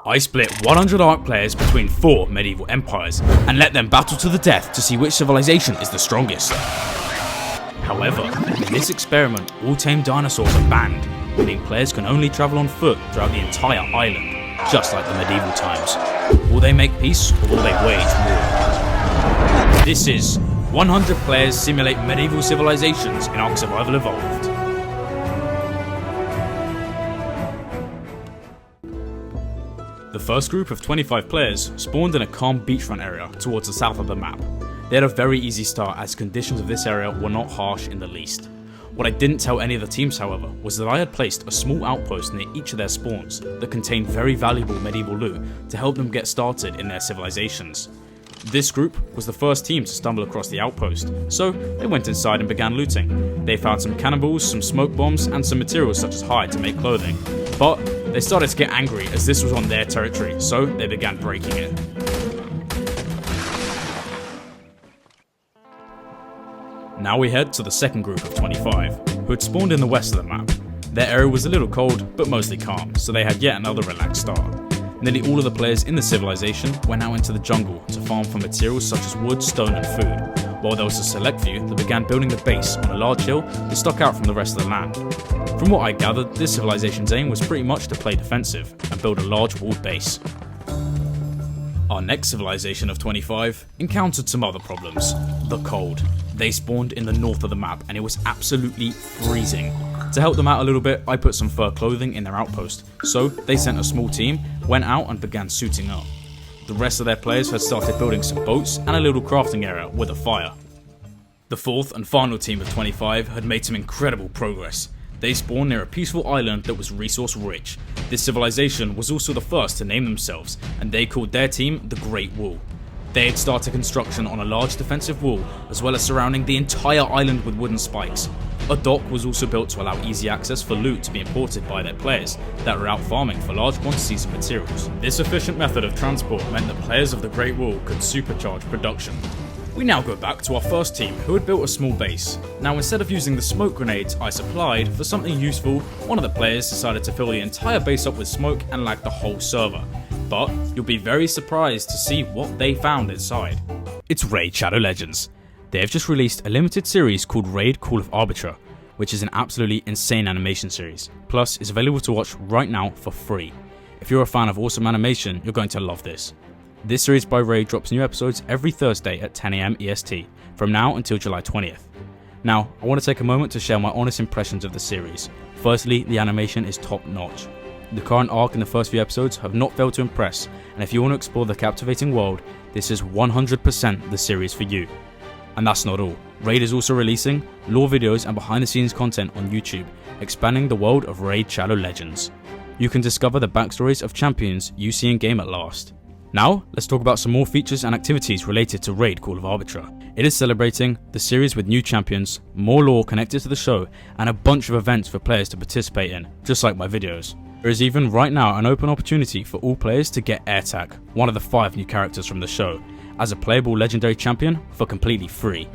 I split 100 Ark players between 4 medieval empires and let them battle to the death to see which civilization is the strongest. However, in this experiment, all tamed dinosaurs are banned, meaning players can only travel on foot throughout the entire island, just like the medieval times. Will they make peace or will they wage war? This is 100 players simulate medieval civilizations in Ark Survival Evolved. The first group of 25 players spawned in a calm beachfront area towards the south of the map. They had a very easy start as conditions of this area were not harsh in the least. What I didn't tell any of the teams, however, was that I had placed a small outpost near each of their spawns that contained very valuable medieval loot to help them get started in their civilizations. This group was the first team to stumble across the outpost, so they went inside and began looting. They found some cannonballs, some smoke bombs, and some materials such as hide to make clothing. But they started to get angry as this was on their territory, so they began breaking it. Now we head to the second group of 25, who had spawned in the west of the map. Their area was a little cold, but mostly calm, so they had yet another relaxed start. Nearly all of the players in the civilization went out into the jungle to farm for materials such as wood, stone and food, while there was a select few that began building the base on a large hill that stuck out from the rest of the land. From what I gathered, this civilization's aim was pretty much to play defensive and build a large walled base. Our next civilization of 25 encountered some other problems. The cold. They spawned in the north of the map and it was absolutely freezing. To help them out a little bit, I put some fur clothing in their outpost, so they sent a small team, went out and began suiting up. The rest of their players had started building some boats and a little crafting area with a fire. The fourth and final team of 25 had made some incredible progress. They spawned near a peaceful island that was resource rich. This civilization was also the first to name themselves, and they called their team the Great Wall. They had started construction on a large defensive wall, as well as surrounding the entire island with wooden spikes. A dock was also built to allow easy access for loot to be imported by their players that were out farming for large quantities of materials. This efficient method of transport meant that players of the Great Wall could supercharge production. We now go back to our first team, who had built a small base. Now, instead of using the smoke grenades I supplied for something useful, one of the players decided to fill the entire base up with smoke and lag the whole server. But you'll be very surprised to see what they found inside. It's Raid Shadow Legends. They have just released a limited series called Raid Call of Arbiter, which is an absolutely insane animation series. Plus, it's available to watch right now for free. If you're a fan of awesome animation, you're going to love this. This series by Raid drops new episodes every Thursday at 10 AM EST, from now until July 20th. Now, I want to take a moment to share my honest impressions of the series. Firstly, the animation is top notch. The current arc in the first few episodes have not failed to impress, and if you want to explore the captivating world, this is 100% the series for you. And that's not all. Raid is also releasing lore videos and behind the scenes content on YouTube, expanding the world of Raid Shadow Legends. You can discover the backstories of champions you see in game at last. Now, let's talk about some more features and activities related to Raid Call of Arbiter. It is celebrating the series with new champions, more lore connected to the show, and a bunch of events for players to participate in, just like my videos. There is even right now an open opportunity for all players to get AirTag, one of the 5 new characters from the show, as a playable legendary champion for completely free.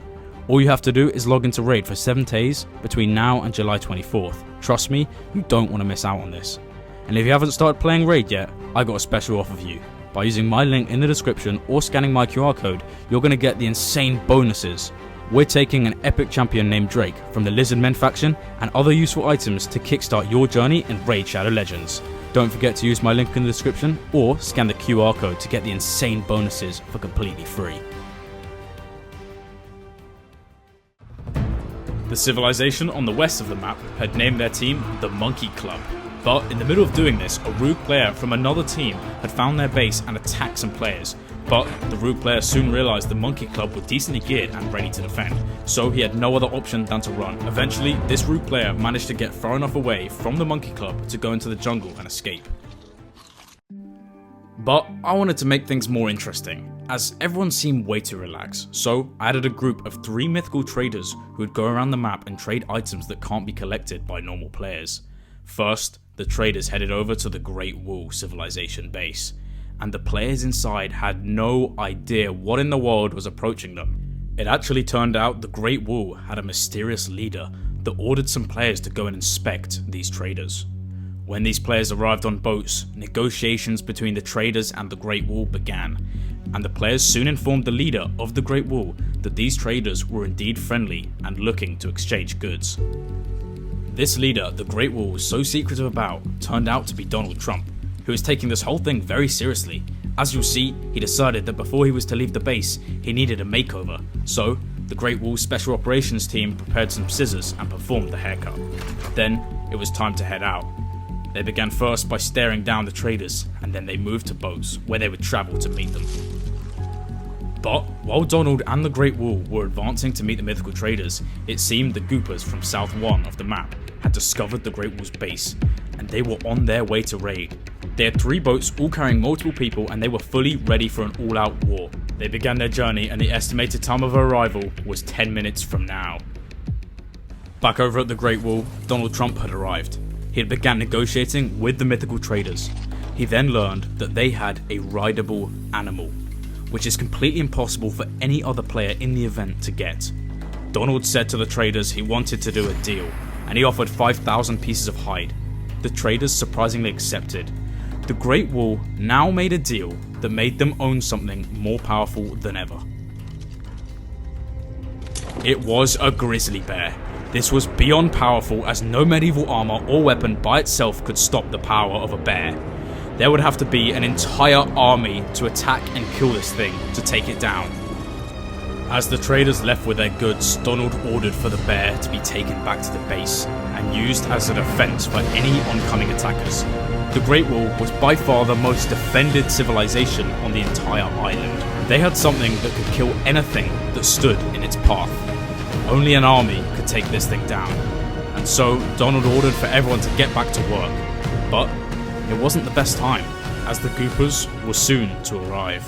All you have to do is log into Raid for 7 days between now and July 24th. Trust me, you don't want to miss out on this. And if you haven't started playing Raid yet, I got a special offer for you. By using my link in the description or scanning my QR code, you're going to get the insane bonuses. We're taking an epic champion named Drake from the Lizardmen faction and other useful items to kickstart your journey in Raid Shadow Legends. Don't forget to use my link in the description or scan the QR code to get the insane bonuses for completely free. The civilization on the west of the map had named their team the Monkey Club. But in the middle of doing this, a rogue player from another team had found their base and attacked some players. But the rogue player soon realised the Monkey Club were decently geared and ready to defend, so he had no other option than to run. Eventually, this rogue player managed to get far enough away from the Monkey Club to go into the jungle and escape. But I wanted to make things more interesting, as everyone seemed way too relaxed, so I added a group of 3 mythical traders who would go around the map and trade items that can't be collected by normal players. First, the traders headed over to the Great Wall civilization base, and the players inside had no idea what in the world was approaching them. It actually turned out the Great Wall had a mysterious leader that ordered some players to go and inspect these traders. When these players arrived on boats, negotiations between the traders and the Great Wall began, and the players soon informed the leader of the Great Wall that these traders were indeed friendly and looking to exchange goods. This leader the Great Wall was so secretive about turned out to be Donald Trump, who was taking this whole thing very seriously. As you'll see, he decided that before he was to leave the base, he needed a makeover, so the Great Wall's Special Operations team prepared some scissors and performed the haircut. Then, it was time to head out. They began first by staring down the traders, and then they moved to boats, where they would travel to meet them. But, while Donald and the Great Wall were advancing to meet the mythical traders, it seemed the goopers from South 1 of the map had discovered the Great Wall's base, and they were on their way to raid. They had 3 boats all carrying multiple people, and they were fully ready for an all-out war. They began their journey, and the estimated time of arrival was 10 minutes from now. Back over at the Great Wall, Donald Trump had arrived. He had begun negotiating with the mythical traders. He then learned that they had a rideable animal, which is completely impossible for any other player in the event to get. Donald said to the traders he wanted to do a deal, and he offered 5,000 pieces of hide. The traders surprisingly accepted. The Great Wall now made a deal that made them own something more powerful than ever. It was a grizzly bear. This was beyond powerful, as no medieval armor or weapon by itself could stop the power of a bear. There would have to be an entire army to attack and kill this thing to take it down. As the traders left with their goods, Donald ordered for the bear to be taken back to the base and used as a defense for any oncoming attackers. The Great Wall was by far the most defended civilization on the entire island. They had something that could kill anything that stood in its path. Only an army could take this thing down, and so Donald ordered for everyone to get back to work. But it wasn't the best time, as the goopers were soon to arrive.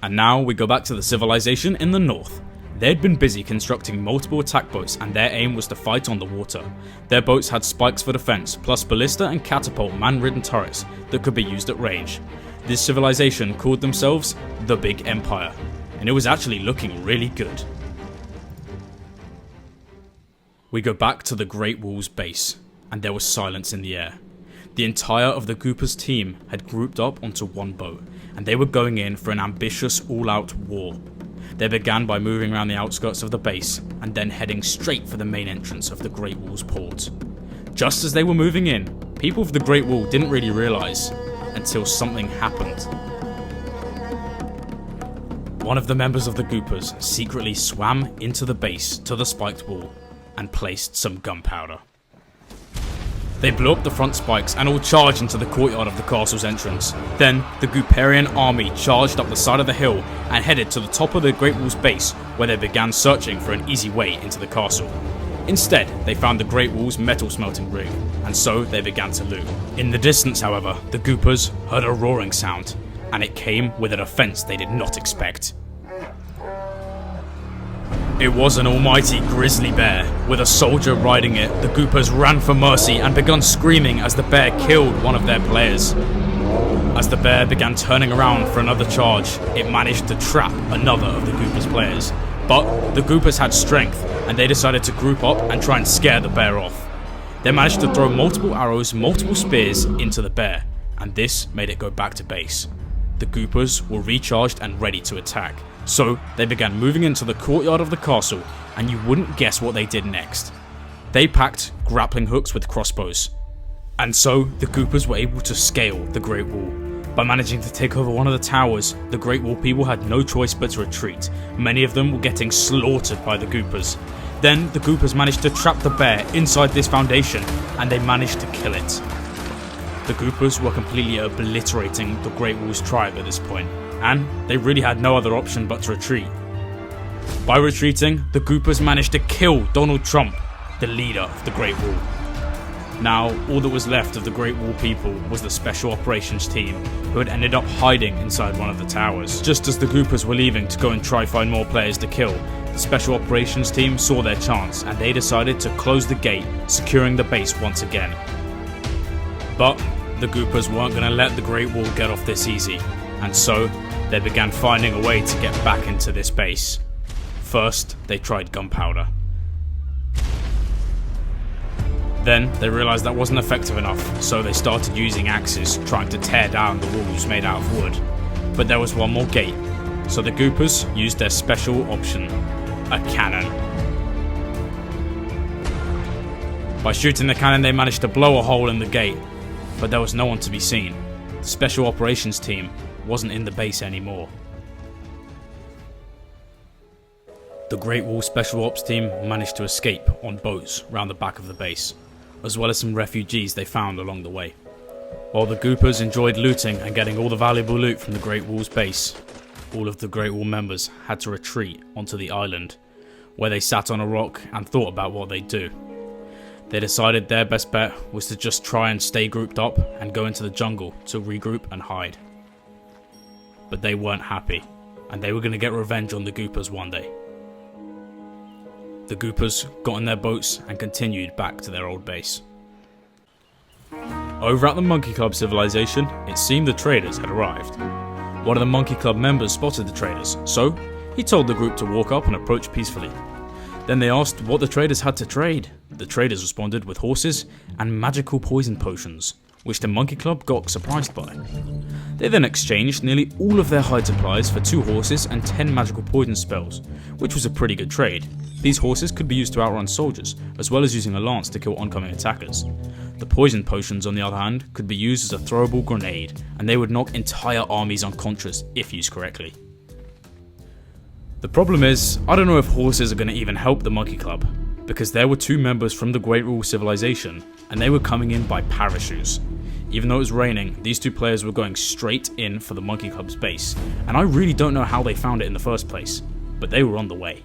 And now we go back to the civilization in the north. They'd been busy constructing multiple attack boats, and their aim was to fight on the water. Their boats had spikes for defense, plus ballista and catapult man-ridden turrets that could be used at range. This civilization called themselves the Big Empire, and it was actually looking really good. We go back to the Great Wall's base, and there was silence in the air. The entire of the Goopers team had grouped up onto one boat, and they were going in for an ambitious all-out war. They began by moving around the outskirts of the base, and then heading straight for the main entrance of the Great Wall's port. Just as they were moving in, people of the Great Wall didn't really realise, until something happened. One of the members of the Goopers secretly swam into the base to the spiked wall, and placed some gunpowder. They blew up the front spikes and all charged into the courtyard of the castle's entrance. Then, the Gooperian army charged up the side of the hill and headed to the top of the Great Wall's base, where they began searching for an easy way into the castle. Instead, they found the Great Wall's metal smelting rig, and so they began to loot. In the distance, however, the Goopers heard a roaring sound, and it came with a defense they did not expect. It was an almighty grizzly bear. With a soldier riding it, the Goopers ran for mercy and began screaming as the bear killed one of their players. As the bear began turning around for another charge, it managed to trap another of the Goopers' players. But the Goopers had strength, and they decided to group up and try and scare the bear off. They managed to throw multiple arrows, multiple spears into the bear, and this made it go back to base. The Goopers were recharged and ready to attack. So, they began moving into the courtyard of the castle, and you wouldn't guess what they did next. They packed grappling hooks with crossbows. And so, the Goopers were able to scale the Great Wall. By managing to take over one of the towers, the Great Wall people had no choice but to retreat. Many of them were getting slaughtered by the Goopers. Then, the Goopers managed to trap the bear inside this foundation, and they managed to kill it. The Goopers were completely obliterating the Great Wall's tribe at this point, and they really had no other option but to retreat. By retreating, the Goopers managed to kill Donald Trump, the leader of the Great Wall. Now, all that was left of the Great Wall people was the Special Operations team, who had ended up hiding inside one of the towers. Just as the Goopers were leaving to go and try find more players to kill, the Special Operations team saw their chance, and they decided to close the gate, securing the base once again. But the Goopers weren't going to let the Great Wall get off this easy, and so they began finding a way to get back into this base. First, they tried gunpowder. Then they realised that wasn't effective enough, so they started using axes, trying to tear down the walls made out of wood. But there was one more gate, so the goopers used their special option, a cannon. By shooting the cannon, they managed to blow a hole in the gate, but there was no one to be seen. The special operations team wasn't in the base anymore. The Great Wall Special Ops team managed to escape on boats round the back of the base, as well as some refugees they found along the way. While the goopers enjoyed looting and getting all the valuable loot from the Great Wall's base, all of the Great Wall members had to retreat onto the island, where they sat on a rock and thought about what they'd do. They decided their best bet was to just try and stay grouped up and go into the jungle to regroup and hide. But they weren't happy, and they were going to get revenge on the goopers one day. The goopers got in their boats and continued back to their old base. Over at the Monkey Club civilization, it seemed the traders had arrived. One of the Monkey Club members spotted the traders, so he told the group to walk up and approach peacefully. Then they asked what the traders had to trade. The traders responded with horses and magical poison potions, which the Monkey Club got surprised by. They then exchanged nearly all of their hide supplies for 2 horses and 10 magical poison spells, which was a pretty good trade. These horses could be used to outrun soldiers, as well as using a lance to kill oncoming attackers. The poison potions, on the other hand, could be used as a throwable grenade, and they would knock entire armies unconscious if used correctly. The problem is, I don't know if horses are going to even help the Monkey Club, because there were 2 members from the Great Wall civilization, and they were coming in by parachutes. Even though it was raining, these 2 players were going straight in for the Monkey Club's base, and I really don't know how they found it in the first place, but they were on the way.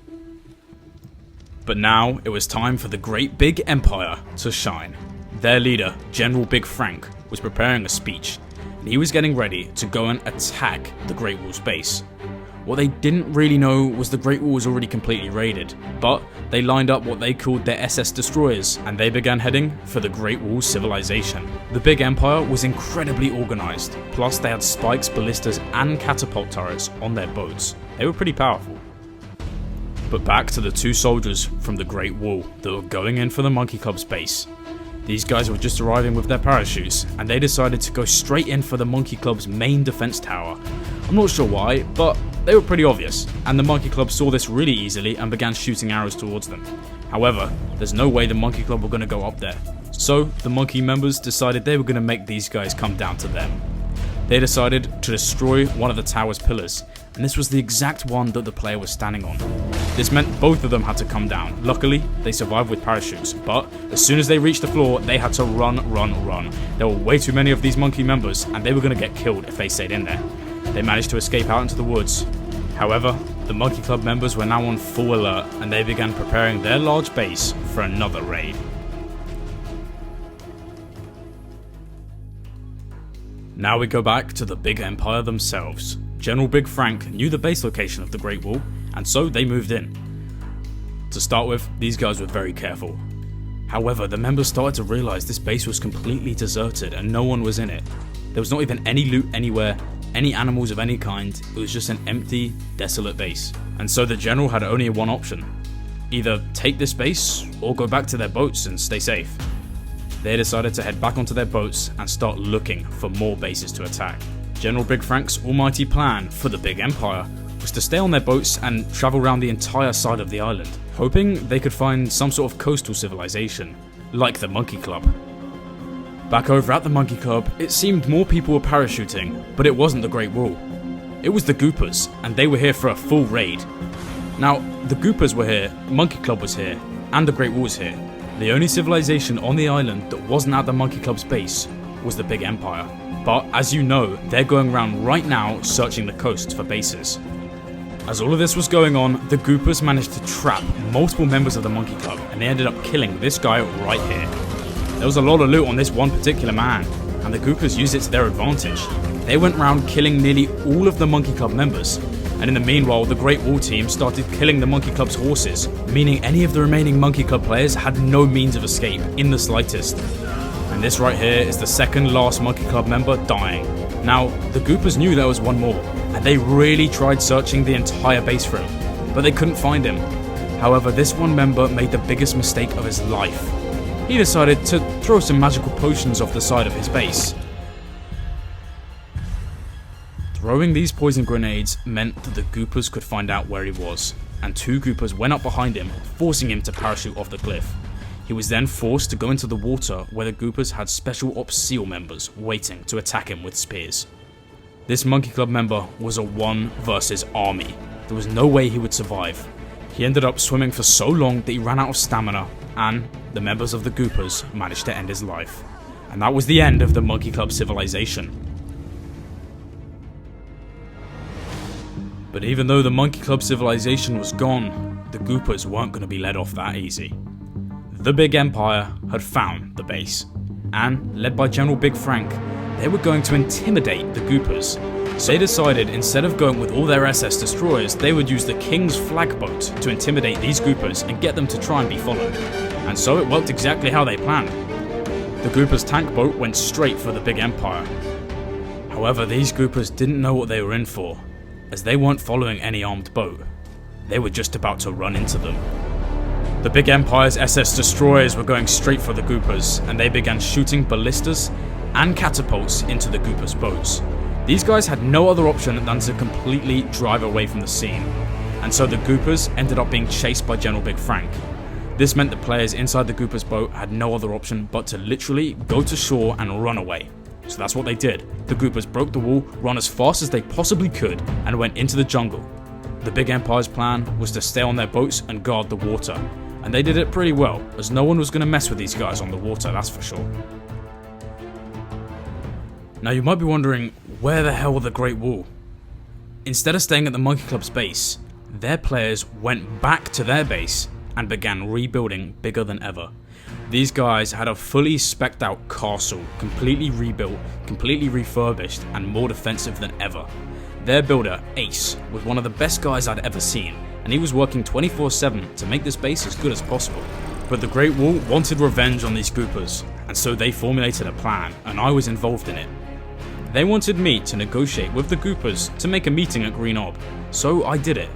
But now, it was time for the Great Big Empire to shine. Their leader, General Big Frank, was preparing a speech, and he was getting ready to go and attack the Great Wall's base. What they didn't really know was the Great Wall was already completely raided, but they lined up what they called their SS destroyers, and they began heading for the Great Wall civilization. The Big Empire was incredibly organised, plus they had spikes, ballistas and catapult turrets on their boats. They were pretty powerful. But back to the 2 soldiers from the Great Wall that were going in for the Monkey Club's base. These guys were just arriving with their parachutes, and they decided to go straight in for the Monkey Club's main defense tower. I'm not sure why, but they were pretty obvious, and the Monkey Club saw this really easily and began shooting arrows towards them. However, there's no way the Monkey Club were going to go up there, so the Monkey members decided they were going to make these guys come down to them. They decided to destroy one of the tower's pillars, and this was the exact one that the player was standing on. This meant both of them had to come down. Luckily, they survived with parachutes, but as soon as they reached the floor, they had to run. There were way too many of these Monkey members, and they were going to get killed if they stayed in there. They managed to escape out into the woods. However, the Monkey Club members were now on full alert, and they began preparing their large base for another raid. Now we go back to the Big Empire themselves. General Big Frank knew the base location of the Great Wall, and so they moved in. To start with, these guys were very careful. However, the members started to realise this base was completely deserted and no one was in it. There was not even any loot anywhere, any animals of any kind. It was just an empty, desolate base. And so the general had only one option. Either take this base or go back to their boats and stay safe. They decided to head back onto their boats and start looking for more bases to attack. General Big Frank's almighty plan for the Big Empire was to stay on their boats and travel around the entire side of the island, hoping they could find some sort of coastal civilization, like the Monkey Club. Back over at the Monkey Club, it seemed more people were parachuting, but it wasn't the Great Wall. It was the Goopers, and they were here for a full raid. Now, the Goopers were here, Monkey Club was here, and the Great Wall was here. The only civilization on the island that wasn't at the Monkey Club's base was the Big Empire. But as you know, they're going around right now searching the coast for bases. As all of this was going on, the Goopers managed to trap multiple members of the Monkey Club, and they ended up killing this guy right here. There was a lot of loot on this one particular man, and the Goopers used it to their advantage. They went around killing nearly all of the Monkey Club members, and in the meanwhile the Great Wall team started killing the Monkey Club's horses, meaning any of the remaining Monkey Club players had no means of escape in the slightest. And this right here is the second last Monkey Club member dying. Now, the Goopers knew there was one more, and they really tried searching the entire base for him, but they couldn't find him. However, this one member made the biggest mistake of his life. he decided to throw some magical potions off the side of his base. Throwing these poison grenades meant that the goopers could find out where he was, and 2 goopers went up behind him, forcing him to parachute off the cliff. He was then forced to go into the water where the goopers had special ops SEAL members waiting to attack him with spears. This Monkey Club member was a 1 versus army. There was no way he would survive. He ended up swimming for so long that he ran out of stamina, and the members of the goopers managed to end his life. And that was the end of the Monkey Club civilization. But even though the Monkey Club civilization was gone, the goopers weren't going to be let off that easy. The Big Empire had found the base, and led by General Big Frank, they were going to intimidate the goopers. So they decided instead of going with all their SS destroyers, they would use the King's flag boat to intimidate these goopers and get them to try and be followed. And so it worked exactly how they planned. The goopers' tank boat went straight for the Big Empire. However, these goopers didn't know what they were in for, as they weren't following any armed boat. They were just about to run into them. The Big Empire's SS destroyers were going straight for the goopers, and they began shooting ballistas and catapults into the goopers' boats. These guys had no other option than to completely drive away from the scene, and so the goopers ended up being chased by General Big Frank. This meant the players inside the goopers' boat had no other option but to literally go to shore and run away. So that's what they did. The goopers broke the wall, ran as fast as they possibly could, and went into the jungle. The Big Empire's plan was to stay on their boats and guard the water, and they did it pretty well, as no one was going to mess with these guys on the water, that's for sure. Now you might be wondering, where the hell were the Great Wall? Instead of staying at the Monkey Club's base, their players went back to their base and began rebuilding bigger than ever. These guys had a fully spec'd out castle, completely rebuilt, completely refurbished, and more defensive than ever. Their builder, Ace, was one of the best guys I'd ever seen, and he was working 24/7 to make this base as good as possible. But the Great Wall wanted revenge on these goopers, and so they formulated a plan, and I was involved in it. They wanted me to negotiate with the goopers to make a meeting at Green Ob, so I did it.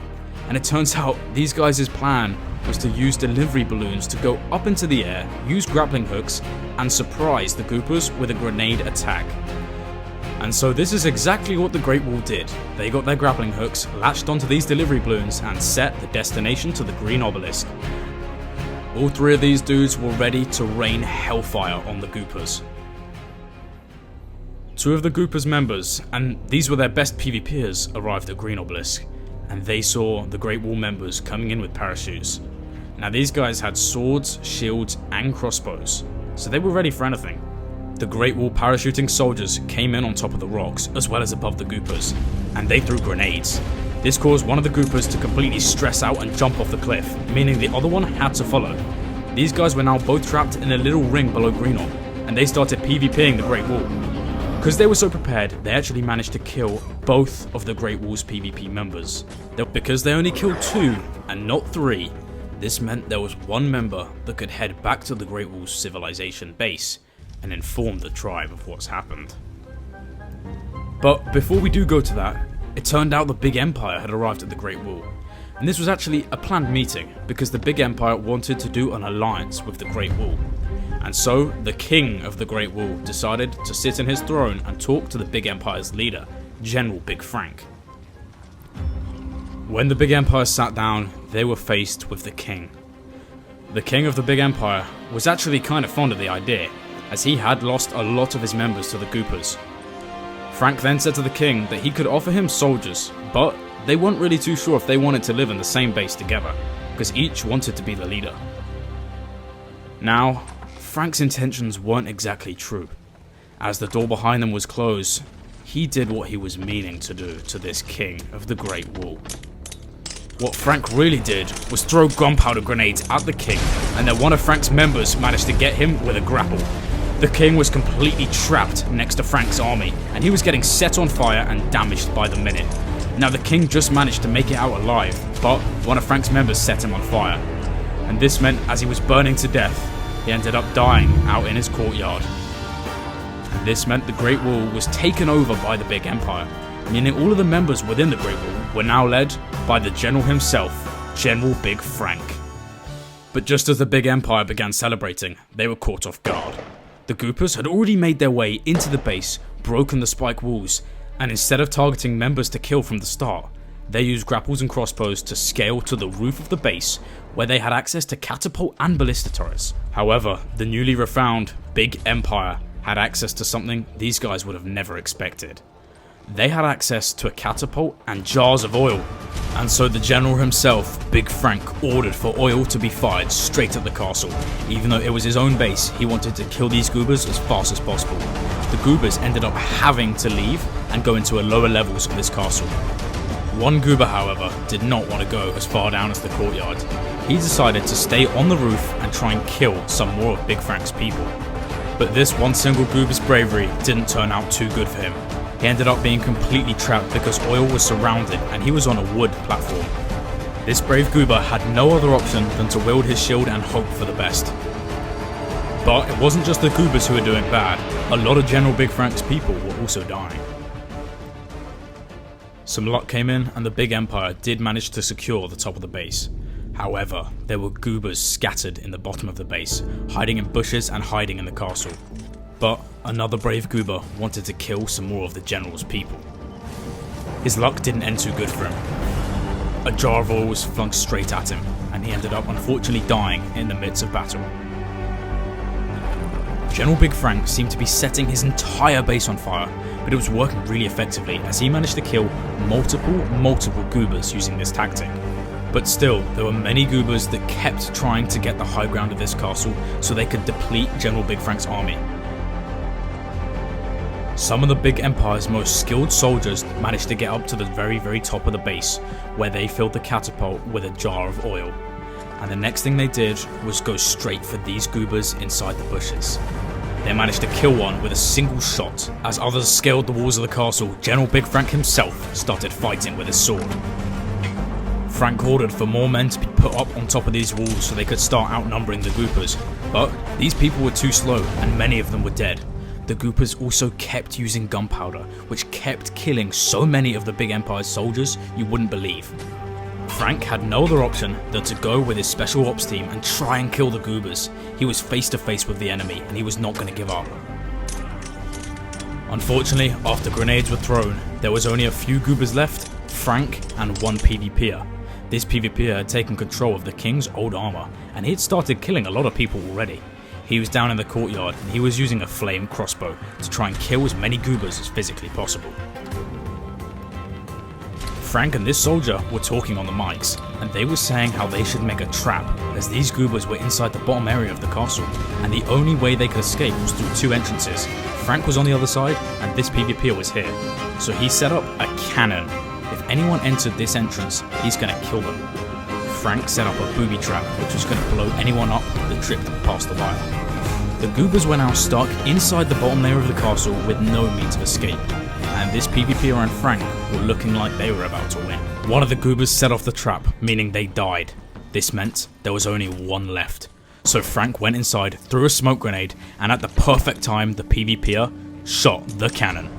And it turns out these guys' plan was to use delivery balloons to go up into the air, use grappling hooks, and surprise the goopers with a grenade attack. And so this is exactly what the Great Wall did. They got their grappling hooks, latched onto these delivery balloons, and set the destination to the Green Obelisk. All 3 of these dudes were ready to rain hellfire on the goopers. 2 of the goopers' members, and these were their best PvPers, arrived at Green Obelisk, and they saw the Great Wall members coming in with parachutes. Now these guys had swords, shields, and crossbows, so they were ready for anything. The Great Wall parachuting soldiers came in on top of the rocks, as well as above the goopers, and they threw grenades. This caused one of the goopers to completely stress out and jump off the cliff, meaning the other one had to follow. These guys were now both trapped in a little ring below Green Ob, and they started PvPing the Great Wall. Because they were so prepared, they actually managed to kill both of the Great Wall's PvP members. Because they only killed 2 and not 3, this meant there was 1 member that could head back to the Great Wall's civilization base and inform the tribe of what's happened. But before we do go to that, it turned out the Big Empire had arrived at the Great Wall. And this was actually a planned meeting, because the Big Empire wanted to do an alliance with the Great Wall. And so, the King of the Great Wall decided to sit in his throne and talk to the Big Empire's leader, General Big Frank. When the Big Empire sat down, they were faced with the King. The King of the Big Empire was actually kind of fond of the idea, as he had lost a lot of his members to the goopers. Frank then said to the King that he could offer him soldiers, but they weren't really too sure if they wanted to live in the same base together, because each wanted to be the leader. Now, Frank's intentions weren't exactly true. As the door behind them was closed, he did what he was meaning to do to this King of the Great Wall. What Frank really did was throw gunpowder grenades at the King, and then one of Frank's members managed to get him with a grapple. The King was completely trapped next to Frank's army, and he was getting set on fire and damaged by the minute. Now the King just managed to make it out alive, but one of Frank's members set him on fire. And this meant as he was burning to death, he ended up dying out in his courtyard. And this meant the Great Wall was taken over by the Big Empire, meaning all of the members within the Great Wall were now led by the general himself, General Big Frank. But just as the big empire began celebrating, they were caught off guard. The goopers had already made their way into the base, broken the spike walls, and instead of targeting members to kill from the start, they used grapples and crossbows to scale to the roof of the base, where they had access to catapult and ballista turrets. However, the newly refound Big Empire had access to something these guys would have never expected. They had access to a catapult and jars of oil, and so the general himself, Big Frank, ordered for oil to be fired straight at the castle. Even though it was his own base, he wanted to kill these goobers as fast as possible. The goobers ended up having to leave and go into lower levels of this castle. One goober, however, did not want to go as far down as the courtyard. He decided to stay on the roof and try and kill some more of Big Frank's people. But this one single goober's bravery didn't turn out too good for him. He ended up being completely trapped because oil was surrounded and he was on a wood platform. This brave goober had no other option than to wield his shield and hope for the best. But it wasn't just the goobers who were doing bad. A lot of General Big Frank's people were also dying. Some luck came in and the Big Empire did manage to secure the top of the base. However, there were goobers scattered in the bottom of the base, hiding in bushes and hiding in the castle. But another brave goober wanted to kill some more of the general's people. His luck didn't end too good for him. A jar of oil was flung straight at him, and he ended up unfortunately dying in the midst of battle. General Big Frank seemed to be setting his entire base on fire, but it was working really effectively as he managed to kill multiple goobers using this tactic. But still, there were many goobers that kept trying to get the high ground of this castle so they could deplete General Big Frank's army. Some of the Big Empire's most skilled soldiers managed to get up to the very top of the base, where they filled the catapult with a jar of oil. And the next thing they did was go straight for these goobers inside the bushes. They managed to kill one with a single shot. As others scaled the walls of the castle, General Big Frank himself started fighting with his sword. Frank ordered for more men to be put up on top of these walls so they could start outnumbering the goopers, but these people were too slow and many of them were dead. The goopers also kept using gunpowder, which kept killing so many of the Big Empire's soldiers you wouldn't believe. Frank had no other option than to go with his special ops team and try and kill the goobers. He was face to face with the enemy and he was not going to give up. Unfortunately, after grenades were thrown, there was only a few goobers left, Frank and one PvPer. This PvPer had taken control of the king's old armor and he had started killing a lot of people already. He was down in the courtyard and he was using a flame crossbow to try and kill as many goobers as physically possible. Frank and this soldier were talking on the mics, and they were saying how they should make a trap, as these goobers were inside the bottom area of the castle, and the only way they could escape was through two entrances. Frank was on the other side, and this PvPer was here. So he set up a cannon. If anyone entered this entrance, he's going to kill them. Frank set up a booby trap, which was going to blow anyone up that tripped past the wire. The goobers were now stuck inside the bottom layer of the castle with no means of escape, and this PvPer and Frank were looking like they were about to win. One of the goobers set off the trap, meaning they died. This meant there was only one left. So Frank went inside, threw a smoke grenade, and at the perfect time the PvPer shot the cannon.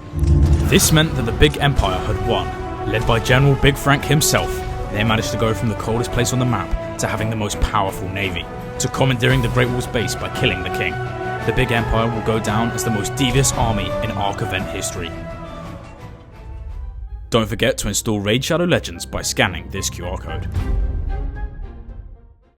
This meant that the Big Empire had won. Led by General Big Frank himself, they managed to go from the coldest place on the map to having the most powerful navy, to commandeering the Great Wall's base by killing the king. The Big Empire will go down as the most devious army in Ark event history. Don't forget to install Raid Shadow Legends by scanning this QR code.